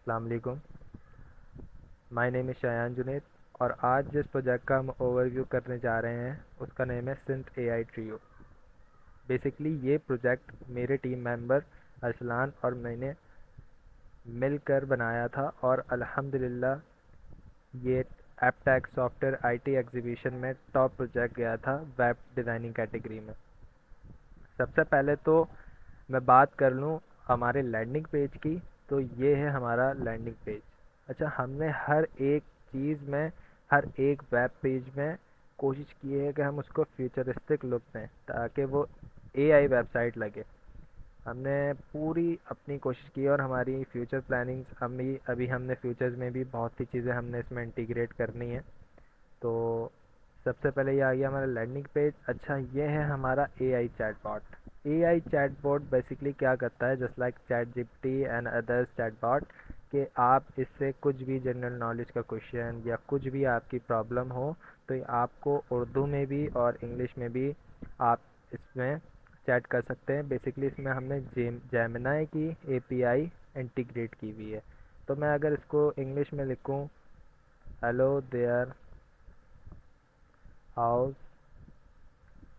अस्सलाम वालेकुम। My name is Shayan Junaid और आज जिस प्रोजेक्ट का हम ओवरव्यू करने जा रहे हैं उसका नेम है सिंथ एआई ट्रियो। बेसिकली ये प्रोजेक्ट मेरे टीम मेंबर अरसलान और मैंने मिलकर बनाया था और अल्हम्दुलिल्लाह ये एपटेक सॉफ्टवेयर आईटी एग्जीबिशन में टॉप प्रोजेक्ट गया था वेब डिज़ाइनिंग कैटेगरी में। सबसे पहले तो मैं बात कर लूँ हमारे लैंडिंग पेज की। तो ये है हमारा लैंडिंग पेज। अच्छा, हमने हर एक चीज़ में, हर एक वेब पेज में कोशिश की है कि हम उसको फ्यूचरिस्टिक लुक दें ताकि वो एआई वेबसाइट लगे। हमने पूरी अपनी कोशिश की और हमारी फ्यूचर प्लानिंग्स अभी अभी हमने फ्यूचर्स में भी बहुत सी चीज़ें हमने इसमें इंटीग्रेट करनी है। तो सबसे पहले ये आ गया हमारा लैंडिंग पेज। अच्छा, ये है हमारा AI chatbot. AI chatbot basically क्या करता है, just like chat GPT and others chatbot, कि आप इससे कुछ भी जनरल नॉलेज का क्वेश्चन या कुछ भी आपकी प्रॉब्लम हो तो ये आपको उर्दू में भी और इंग्लिश में भी आप इसमें चैट कर सकते हैं। बेसिकली इसमें हमने जेमिनाई की एपीआई इंटीग्रेट की हुई है। तो मैं अगर इसको इंग्लिश में लिखूं, हेलो देयर हाउस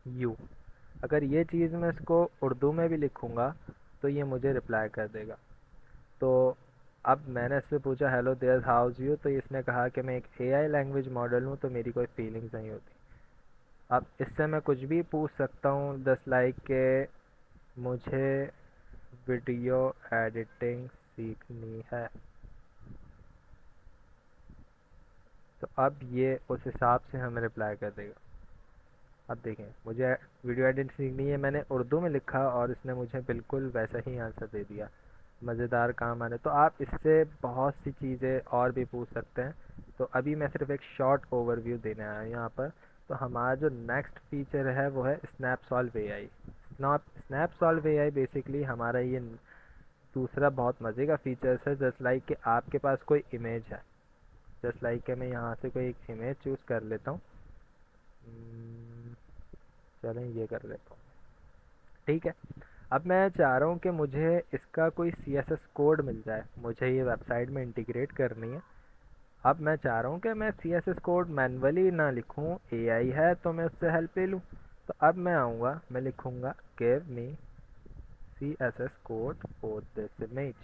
यू, अगर ये चीज़ मैं इसको उर्दू में भी लिखूंगा तो ये मुझे रिप्लाई कर देगा। तो अब मैंने इससे पूछा हेलो देयर हाउस यू, तो इसने कहा कि मैं एक एआई लैंग्वेज मॉडल हूँ तो मेरी कोई फीलिंग्स नहीं होती। अब इससे मैं कुछ भी पूछ सकता हूँ, जस्ट लाइक के मुझे वीडियो एडिटिंग सीखनी है। तो अब ये उस हिसाब से हमें रिप्लाई कर देगा। अब देखें, मुझे वीडियो एडिट सीखनी है, मैंने उर्दू में लिखा और इसने मुझे बिल्कुल वैसा ही आंसर दे दिया। मज़ेदार काम आने तो आप इससे बहुत सी चीज़ें और भी पूछ सकते हैं। तो अभी मैं सिर्फ एक शॉर्ट ओवरव्यू देने आया हूँ यहाँ पर। तो हमारा जो नेक्स्ट फीचर है वो है snap solve AI. Snap solve AI basically हमारा ये दूसरा बहुत मज़े का फीचर्स है। जस्ट लाइक कि आपके पास कोई इमेज है, जस्ट लाइक कि मैं यहाँ से कोई एक इमेज चूज़ कर लेता हूँ। चलें ये कर लेता हूँ, ठीक है। अब मैं चाह रहा हूँ कि मुझे इसका कोई सीएसएस कोड मिल जाए, मुझे ये वेबसाइट में इंटीग्रेट करनी है। अब मैं चाह रहा हूँ कि मैं सीएसएस कोड मैन्युअली ना लिखूँ, एआई है तो मैं उससे हेल्प ले लूँ। तो अब मैं आऊँगा, मैं लिखूँगा give me CSS code for this image.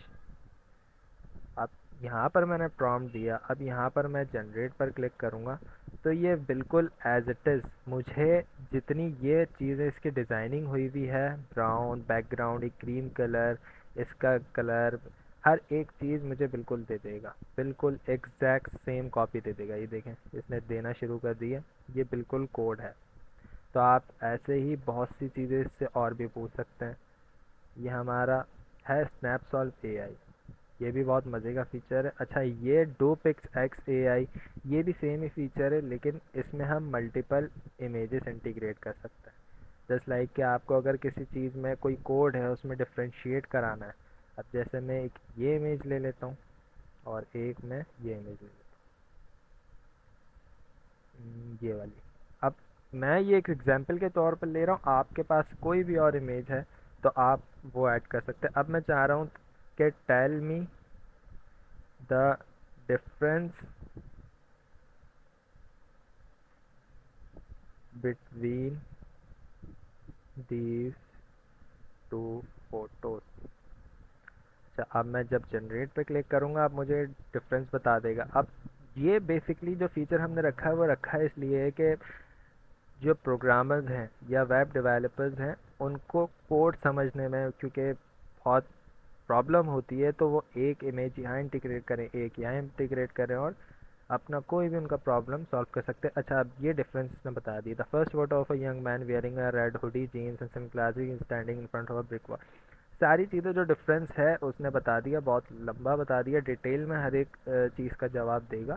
अब यहाँ पर मैंने प्रॉम्प्ट दिया, अब यहाँ पर मैं जनरेट पर क्लिक करूँगा तो ये बिल्कुल एज इट इज़ मुझे जितनी ये चीज़ें इसकी डिज़ाइनिंग हुई हुई है, ब्राउन बैकग्राउंड, एक क्रीम कलर, इसका कलर, हर एक चीज़ मुझे बिल्कुल दे देगा, बिल्कुल एग्जैक्ट सेम कॉपी दे देगा। ये देखें, इसने देना शुरू कर दी है, ये बिल्कुल कोड है। तो आप ऐसे ही बहुत सी चीज़ें इससे और भी पूछ सकते हैं। ये हमारा है स्नैपसॉल्व एआई, ये भी बहुत मज़े का फीचर है। अच्छा, ये डो पिक्स एक्स एआई, ये भी सेम ही फीचर है लेकिन इसमें हम मल्टीपल इमेजेस इंटीग्रेट कर सकते हैं। जस्ट लाइक कि आपको अगर किसी चीज़ में कोई कोड है उसमें डिफ्रेंशिएट कराना है। अब जैसे मैं एक ये इमेज ले लेता हूँ और एक मैं ये इमेज ले लेता हूँ, ये वाली। अब मैं ये एक एग्जांपल के तौर पर ले रहा हूँ, आपके पास कोई भी और इमेज है तो आप वो ऐड कर सकते हैं। अब मैं चाह रहा हूँ कि tell me the difference between these two photos। अच्छा, अब मैं जब जनरेट पे क्लिक करूँगा अब मुझे डिफरेंस बता देगा। अब ये बेसिकली जो फीचर हमने रखा है वो रखा है इसलिए है कि जो प्रोग्रामर्स हैं या वेब डेवलपर्स हैं उनको कोड समझने में क्योंकि बहुत प्रॉब्लम होती है, तो वो एक इमेज यहाँ इंटीग्रेट करें, एक यहाँ इंटीग्रेट करें और अपना कोई भी उनका प्रॉब्लम सॉल्व कर सकते हैं। अच्छा, अब ये डिफरेंस इसने बता दिया। The first photo of a young man wearing a red hoodie jeans and some glasses standing in front of a brick wall. सारी चीज़ें जो डिफरेंस है उसने बता दिया, बहुत लंबा बता दिया, डिटेल में हर एक चीज़ का जवाब देगा।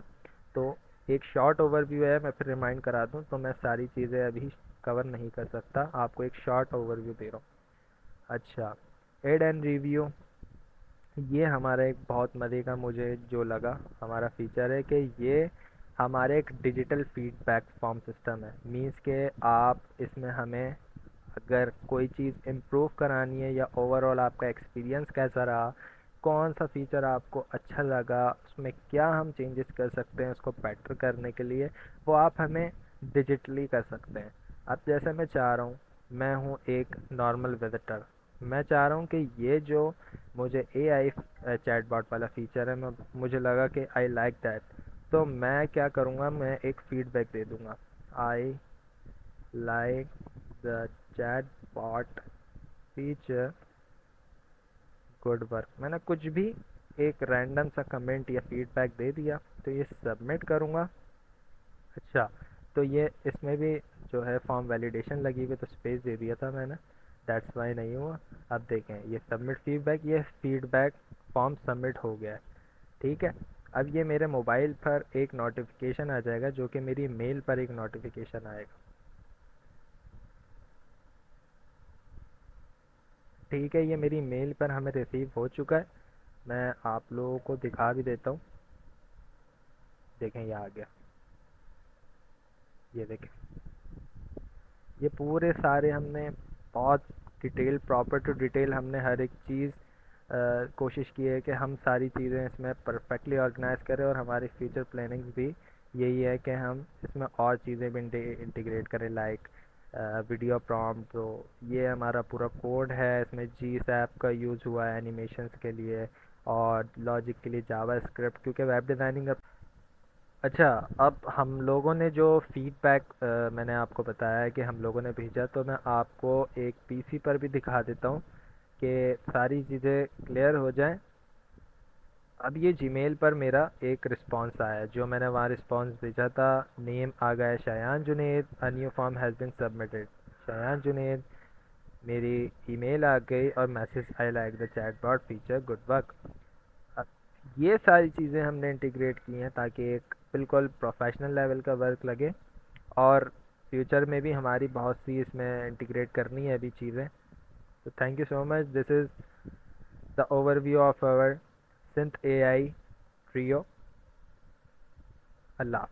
तो एक शॉर्ट ओवरव्यू है, मैं फिर रिमाइंड करा दूँ तो मैं सारी चीज़ें अभी कवर नहीं कर सकता, आपको एक शॉर्ट ओवरव्यू दे रहा हूँ। अच्छा, एड एंड रिव्यू, ये हमारा एक बहुत मज़े का मुझे जो लगा हमारा फीचर है कि ये हमारे एक डिजिटल फीडबैक फॉर्म सिस्टम है। मीन्स के आप इसमें हमें अगर कोई चीज़ इम्प्रूव करानी है या ओवरऑल आपका एक्सपीरियंस कैसा रहा कौन सा फीचर आपको अच्छा लगा, उसमें क्या हम चेंजेस कर सकते हैं उसको बेटर करने के लिए, वो आप हमें डिजिटली कर सकते हैं। अब जैसे मैं चाह रहा हूँ, मैं हूँ एक नॉर्मल विजिटर, मैं चाह रहा हूँ कि ये जो मुझे एआई चैटबॉट वाला फीचर है, मैं मुझे लगा कि आई लाइक दैट, तो मैं क्या करूँगा, मैं एक फीडबैक दे दूँगा, आई like the chatbot feature, good work. मैंने कुछ भी एक रैंडम सा कमेंट या फीडबैक दे दिया, तो ये सबमिट करूँगा। अच्छा, तो ये इसमें भी जो है फॉर्म वैलिडेशन लगी हुई, तो स्पेस दे दिया था मैंने, दैट्स वाई नहीं हुआ। अब देखें ये सबमिट फीडबैक, ये फीडबैक फॉर्म सबमिट हो गया है। ठीक है, अब ये मेरे मोबाइल पर एक नोटिफिकेशन आ जाएगा, जो कि मेरी मेल पर एक नोटिफिकेशन आएगा। ठीक है, ये मेरी मेल पर हमें रिसीव हो चुका है। मैं आप लोगों को दिखा भी देता हूँ, देखें ये आ गया, ये देखें, ये पूरे सारे हमने बहुत डिटेल, प्रॉपर टू डिटेल हमने हर एक चीज़ कोशिश की है कि हम सारी चीज़ें इसमें परफेक्टली ऑर्गेनाइज करें, और हमारी फ्यूचर प्लानिंग्स भी यही है कि हम इसमें और चीज़ें भी इंटीग्रेट करें, लाइक वीडियो प्रॉम्प्ट। तो ये हमारा पूरा कोड है, इसमें जी ऐप का यूज़ हुआ है एनिमेशंस के लिए, और लॉजिक के लिए जावा स्क्रिप्ट, क्योंकि वेब डिज़ाइनिंग। अच्छा, अब हम लोगों ने जो फीडबैक मैंने आपको बताया है कि हम लोगों ने भेजा, तो मैं आपको एक पीसी पर भी दिखा देता हूँ कि सारी चीज़ें क्लियर हो जाएं। अब ये जीमेल पर मेरा एक रिस्पांस आया है, जो मैंने वहाँ रिस्पांस भेजा था, नेम आ गया है Shayan Junaid, a new form has been submitted, Shayan Junaid, मेरी ईमेल आ गई, और message I like the chatbot feature, good work. अब ये सारी चीज़ें हमने इंटीग्रेट की हैं ताकि एक बिल्कुल प्रोफेशनल लेवल का वर्क लगे, और फ्यूचर में भी हमारी बहुत सी इसमें इंटीग्रेट करनी है अभी चीज़ें। तो thank you so much, this is the overview of our Synth AI trio. Allah.